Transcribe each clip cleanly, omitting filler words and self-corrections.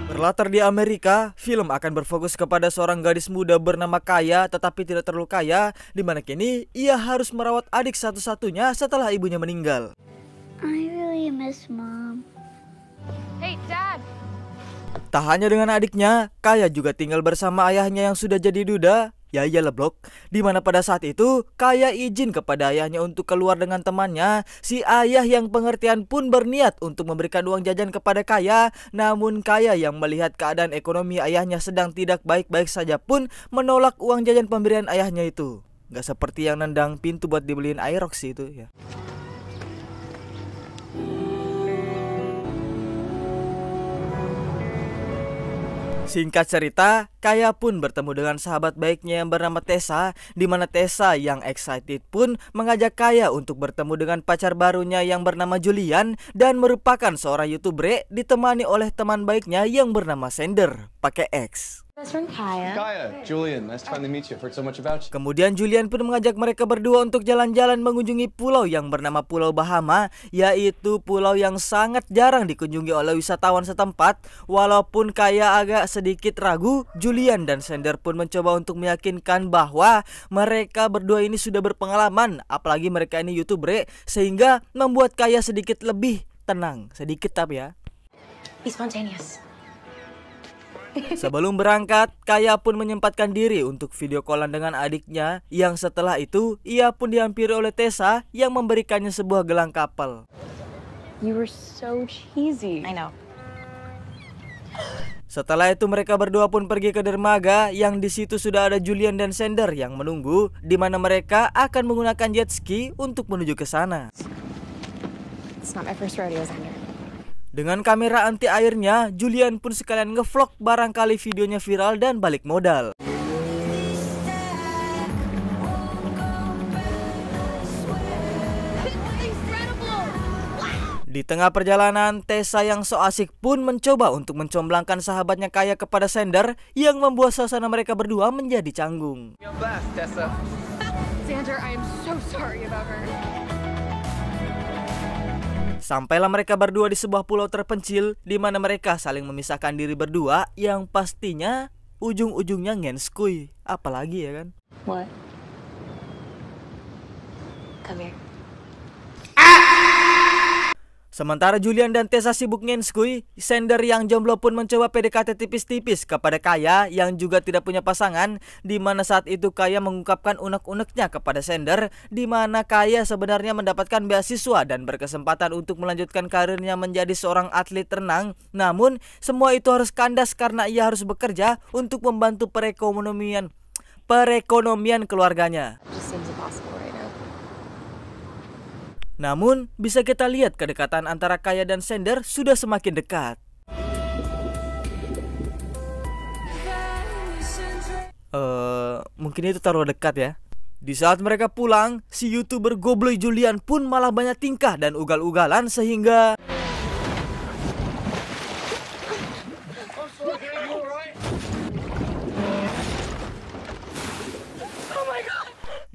Berlatar di Amerika, film akan berfokus kepada seorang gadis muda bernama Kaya tetapi tidak terlalu kaya, di mana kini ia harus merawat adik satu-satunya setelah ibunya meninggal. I really miss Mom. Hey, Dad! Tak hanya dengan adiknya, Kaya juga tinggal bersama ayahnya yang sudah jadi duda, Yaya Leblok, di mana pada saat itu Kaya izin kepada ayahnya untuk keluar dengan temannya. Si ayah yang pengertian pun berniat untuk memberikan uang jajan kepada Kaya, namun Kaya yang melihat keadaan ekonomi ayahnya sedang tidak baik-baik saja pun menolak uang jajan pemberian ayahnya itu. Gak seperti yang nendang pintu buat dibeliin Aerox itu ya. Singkat cerita, Kaya pun bertemu dengan sahabat baiknya yang bernama Tessa, di mana Tessa yang excited pun mengajak Kaya untuk bertemu dengan pacar barunya yang bernama Julian dan merupakan seorang YouTuber ditemani oleh teman baiknya yang bernama Sander, pakai X. Best friend Kaya. Kaya, Julian, nice to finally meet you. I've heard so much about you. Kemudian Julian pun mengajak mereka berdua untuk jalan-jalan mengunjungi pulau yang bernama Pulau Bahama, yaitu pulau yang sangat jarang dikunjungi oleh wisatawan setempat. Walaupun Kaya agak sedikit ragu, Julian dan Sander pun mencoba untuk meyakinkan bahwa mereka berdua ini sudah berpengalaman, apalagi mereka ini YouTuber, sehingga membuat Kaya sedikit lebih tenang, sedikit tapi ya. Be spontaneous. Sebelum berangkat, Kaya pun menyempatkan diri untuk video callan dengan adiknya, yang setelah itu ia pun dihampiri oleh Tessa yang memberikannya sebuah gelang kapal. You were so cheesy. I know. Setelah itu mereka berdua pun pergi ke dermaga yang di situ sudah ada Julian dan Sander yang menunggu, di mana mereka akan menggunakan jet ski untuk menuju ke sana. It's not my first rodeo, Sander. Dengan kamera anti airnya, Julian pun sekalian ngevlog barangkali videonya viral dan balik modal. Di tengah perjalanan, Tessa yang so asik pun mencoba untuk mencomblangkan sahabatnya Kaya kepada Sander yang membuat suasana mereka berdua menjadi canggung. Sander, I am so sorry about her. Sampailah mereka berdua di sebuah pulau terpencil di mana mereka saling memisahkan diri berdua yang pastinya ujung-ujungnya ngenskuy. Apalagi ya kan? What? Come here. Sementara Julian dan Tessa sibuk ngenskuy, Sander yang jomblo pun mencoba PDKT tipis-tipis kepada Kaya yang juga tidak punya pasangan, di mana saat itu Kaya mengungkapkan unek-uneknya kepada Sander, di mana Kaya sebenarnya mendapatkan beasiswa dan berkesempatan untuk melanjutkan karirnya menjadi seorang atlet renang. Namun semua itu harus kandas karena ia harus bekerja untuk membantu perekonomian keluarganya. Just seems impossible right now. Namun, bisa kita lihat kedekatan antara Kaya dan Sander sudah semakin dekat. Mungkin itu terlalu dekat ya. Di saat mereka pulang, si YouTuber Gobloy Julian pun malah banyak tingkah dan ugal-ugalan sehingga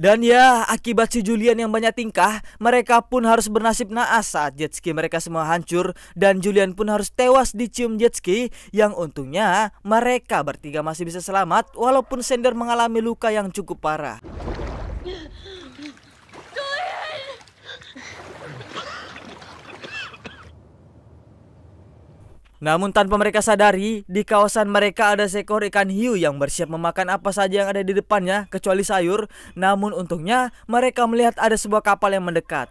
dan ya, akibat si Julian yang banyak tingkah, mereka pun harus bernasib naas saat jet ski mereka semua hancur dan Julian pun harus tewas dicium jet ski, yang untungnya mereka bertiga masih bisa selamat walaupun Sander mengalami luka yang cukup parah. Namun tanpa mereka sadari, di kawasan mereka ada seekor ikan hiu yang bersiap memakan apa saja yang ada di depannya, kecuali sayur. Namun untungnya, mereka melihat ada sebuah kapal yang mendekat.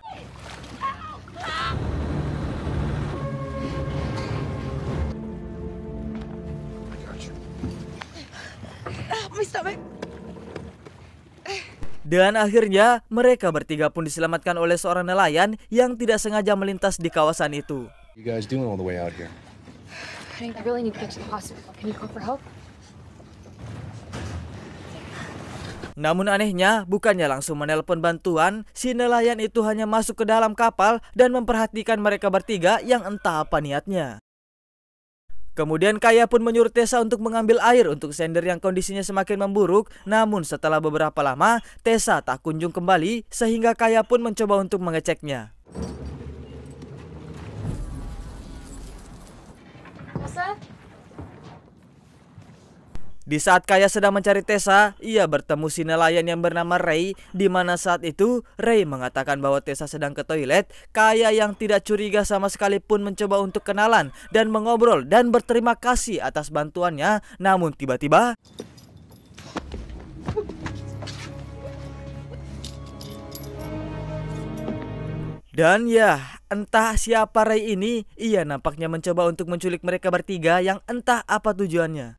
Dan akhirnya, mereka bertiga pun diselamatkan oleh seorang nelayan yang tidak sengaja melintas di kawasan itu. You guys doing all the way out here? I really need to get to the hospital. Can you call for help? Namun anehnya, bukannya langsung menelpon bantuan, si nelayan itu hanya masuk ke dalam kapal dan memperhatikan mereka bertiga yang entah apa niatnya. Kemudian Kaya pun menyuruh Tessa untuk mengambil air untuk Sander yang kondisinya semakin memburuk. Namun setelah beberapa lama, Tessa tak kunjung kembali sehingga Kaya pun mencoba untuk mengeceknya. Tessa? Di saat Kaya sedang mencari Tessa, ia bertemu si nelayan yang bernama Ray, di mana saat itu Ray mengatakan bahwa Tessa sedang ke toilet. Kaya yang tidak curiga sama sekali pun mencoba untuk kenalan dan mengobrol dan berterima kasih atas bantuannya. Namun tiba-tiba dan ya, entah siapa Ray ini, ia nampaknya mencoba untuk menculik mereka bertiga yang entah apa tujuannya.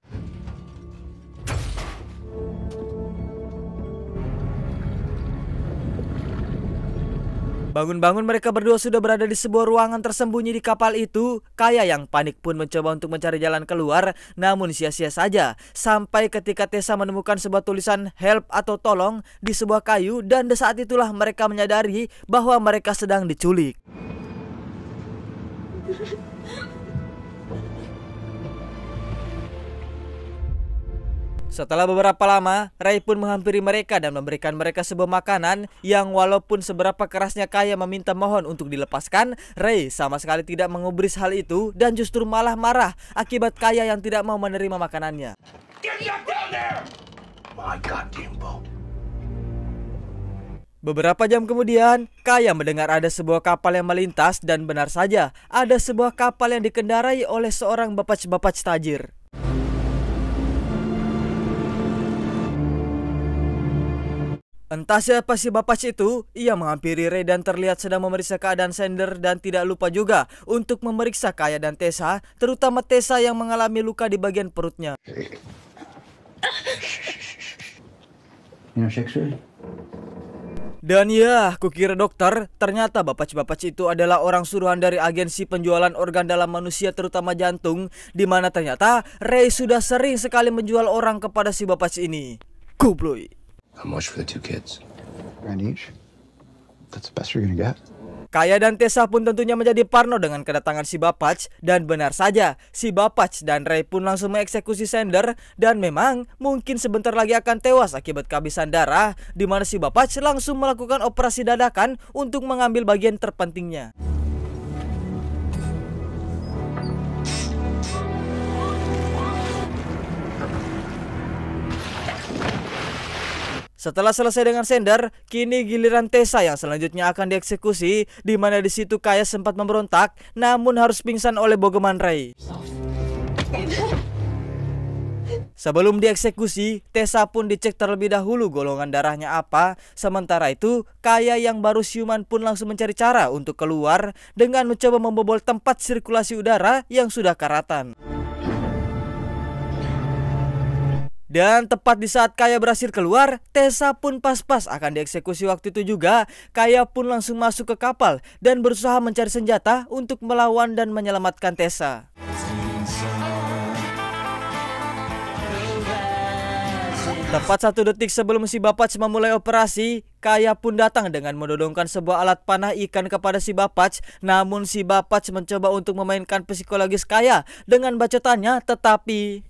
Bangun-bangun mereka berdua sudah berada di sebuah ruangan tersembunyi di kapal itu. Kaya yang panik pun mencoba untuk mencari jalan keluar, namun sia-sia saja. Sampai ketika Tessa menemukan sebuah tulisan help atau tolong di sebuah kayu, dan di saat itulah mereka menyadari bahwa mereka sedang diculik. Setelah beberapa lama, Ray pun menghampiri mereka dan memberikan mereka sebuah makanan yang walaupun seberapa kerasnya Kaya meminta mohon untuk dilepaskan, Ray sama sekali tidak mengubris hal itu dan justru malah marah akibat Kaya yang tidak mau menerima makanannya. Beberapa jam kemudian, Kaya mendengar ada sebuah kapal yang melintas dan benar saja, ada sebuah kapal yang dikendarai oleh seorang bapak tajir. Entah siapa si bapak itu, ia menghampiri Ray dan terlihat sedang memeriksa keadaan Sander dan tidak lupa juga untuk memeriksa Kaya dan Tessa, terutama Tessa yang mengalami luka di bagian perutnya. Dan ya, kukira dokter, ternyata bapak itu adalah orang suruhan dari agensi penjualan organ dalam manusia terutama jantung, di mana ternyata Ray sudah sering sekali menjual orang kepada si bapak ini. Kubloy. How much for the 2 kids? $1,000 each. That's the best you're gonna get. Kaya dan Tessa pun tentunya menjadi parno dengan kedatangan si Bapach, dan benar saja, si Bapach dan Ray pun langsung mengeksekusi Sander, dan memang mungkin sebentar lagi akan tewas akibat kehabisan darah, di mana si Bapach langsung melakukan operasi dadakan untuk mengambil bagian terpentingnya. Setelah selesai dengan Sander, kini giliran Tessa yang selanjutnya akan dieksekusi, di mana di situ Kaya sempat memberontak, namun harus pingsan oleh bogoman Ray. Sebelum dieksekusi, Tessa pun dicek terlebih dahulu golongan darahnya apa. Sementara itu, Kaya yang baru siuman pun langsung mencari cara untuk keluar dengan mencoba membobol tempat sirkulasi udara yang sudah karatan. Dan tepat di saat Kaya berhasil keluar, Tessa pun pas-pas akan dieksekusi waktu itu juga. Kaya pun langsung masuk ke kapal dan berusaha mencari senjata untuk melawan dan menyelamatkan Tessa. Tepat 1 detik sebelum si Bapach memulai operasi, Kaya pun datang dengan menodongkan sebuah alat panah ikan kepada si Bapach. Namun si Bapach mencoba untuk memainkan psikologis Kaya dengan bacotannya, tetapi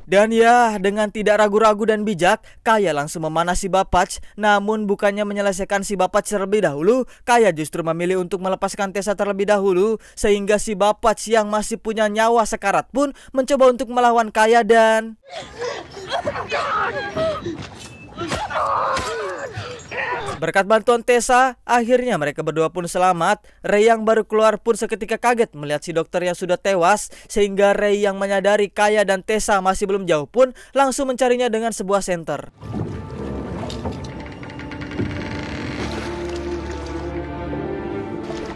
dan ya, dengan tidak ragu-ragu dan bijak, Kaya langsung memanah si Bapach. Namun bukannya menyelesaikan si Bapach terlebih dahulu, Kaya justru memilih untuk melepaskan Tessa terlebih dahulu, sehingga si Bapach yang masih punya nyawa sekarat pun mencoba untuk melawan Kaya dan berkat bantuan Tessa, akhirnya mereka berdua pun selamat. Ray yang baru keluar pun seketika kaget melihat si dokter yang sudah tewas, sehingga Ray yang menyadari Kaya dan Tessa masih belum jauh pun langsung mencarinya dengan sebuah senter.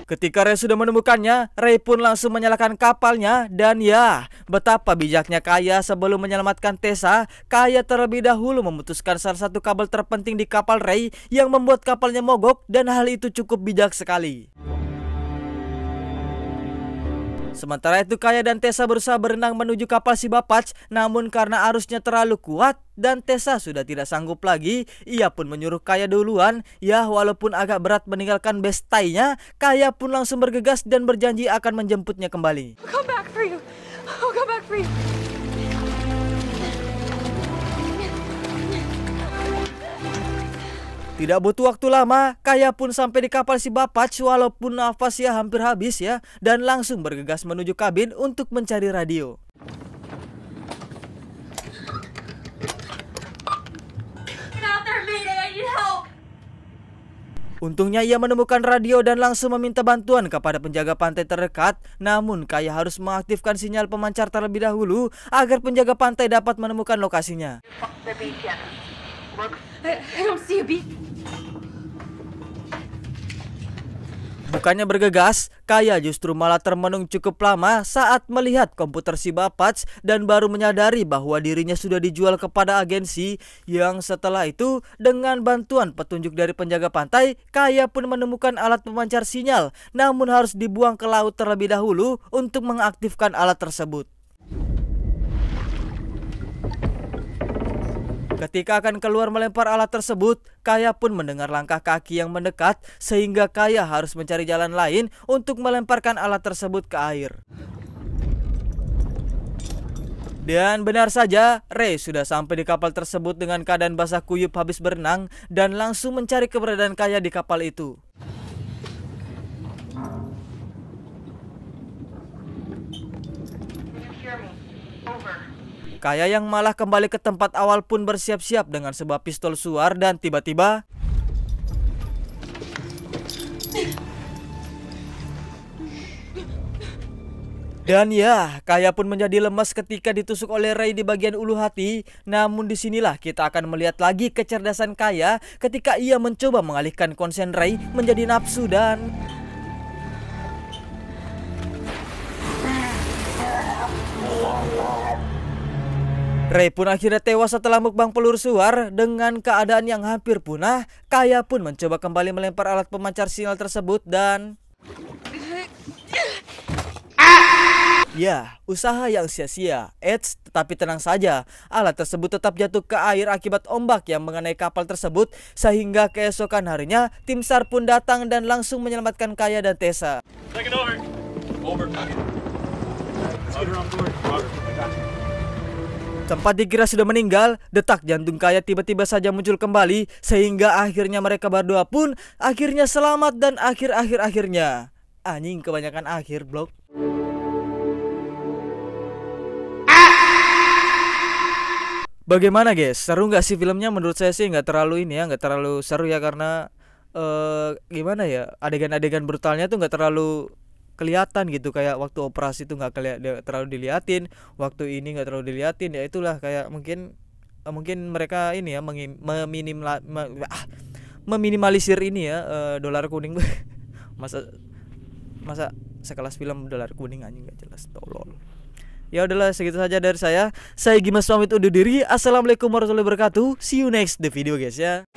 Ketika Ray sudah menemukannya, Ray pun langsung menyalakan kapalnya. Dan ya, betapa bijaknya Kaya sebelum menyelamatkan Tessa, Kaya terlebih dahulu memutuskan salah satu kabel terpenting di kapal Ray yang membuat kapalnya mogok, dan hal itu cukup bijak sekali. Sementara itu Kaya dan Tessa berusaha berenang menuju kapal si Bapach, namun karena arusnya terlalu kuat dan Tessa sudah tidak sanggup lagi, ia pun menyuruh Kaya duluan. Ya, walaupun agak berat meninggalkan bestainya, Kaya pun langsung bergegas dan berjanji akan menjemputnya kembali. I'll come back for you. I'll come back for you. Tidak butuh waktu lama, Kaya pun sampai di kapal si Bapach walaupun nafasnya hampir habis ya, dan langsung bergegas menuju kabin untuk mencari radio. Untungnya ia menemukan radio dan langsung meminta bantuan kepada penjaga pantai terdekat. Namun Kaya harus mengaktifkan sinyal pemancar terlebih dahulu agar penjaga pantai dapat menemukan lokasinya. I don't see a beat. Bukannya bergegas, Kaya justru malah termenung cukup lama saat melihat komputer si Bapats dan baru menyadari bahwa dirinya sudah dijual kepada agensi. Yang setelah itu, dengan bantuan petunjuk dari penjaga pantai, Kaya pun menemukan alat pemancar sinyal, namun harus dibuang ke laut terlebih dahulu untuk mengaktifkan alat tersebut. Ketika akan keluar melempar alat tersebut, Kaya pun mendengar langkah kaki yang mendekat sehingga Kaya harus mencari jalan lain untuk melemparkan alat tersebut ke air. Dan benar saja, Ray sudah sampai di kapal tersebut dengan keadaan basah kuyup habis berenang dan langsung mencari keberadaan Kaya di kapal itu. Kaya yang malah kembali ke tempat awal pun bersiap-siap dengan sebuah pistol suar dan tiba-tiba Kaya pun menjadi lemas ketika ditusuk oleh Ray di bagian ulu hati. Namun disinilah kita akan melihat lagi kecerdasan Kaya ketika ia mencoba mengalihkan konsen Ray menjadi nafsu dan Ray pun akhirnya tewas setelah mukbang peluru suar. Dengan keadaan yang hampir punah, Kaya pun mencoba kembali melempar alat pemancar sinyal tersebut dan usaha yang sia-sia. Tetapi tenang saja, alat tersebut tetap jatuh ke air akibat ombak yang mengenai kapal tersebut. Sehingga keesokan harinya, tim SAR pun datang dan langsung menyelamatkan Kaya dan Tessa. Sempat dikira sudah meninggal, detak jantung Kaya tiba-tiba saja muncul kembali sehingga akhirnya mereka berdua pun akhirnya selamat dan akhirnya anjing kebanyakan akhir blok. Bagaimana guys? Seru nggak sih filmnya? Menurut saya sih nggak terlalu nggak terlalu seru ya karena gimana ya, adegan-adegan brutalnya tuh nggak terlalu kelihatan gitu, kayak waktu operasi tuh nggak terlalu diliatin, waktu ini nggak terlalu diliatin. Ya itulah kayak mungkin mereka ini ya meminimalisir ini ya dolar kuning. masa sekelas film dolar kuning anjing nggak jelas, tolol. Ya udahlah, segitu saja dari saya. Saya Gimas pamit undur diri. Assalamualaikum warahmatullahi wabarakatuh. See you next the video guys ya.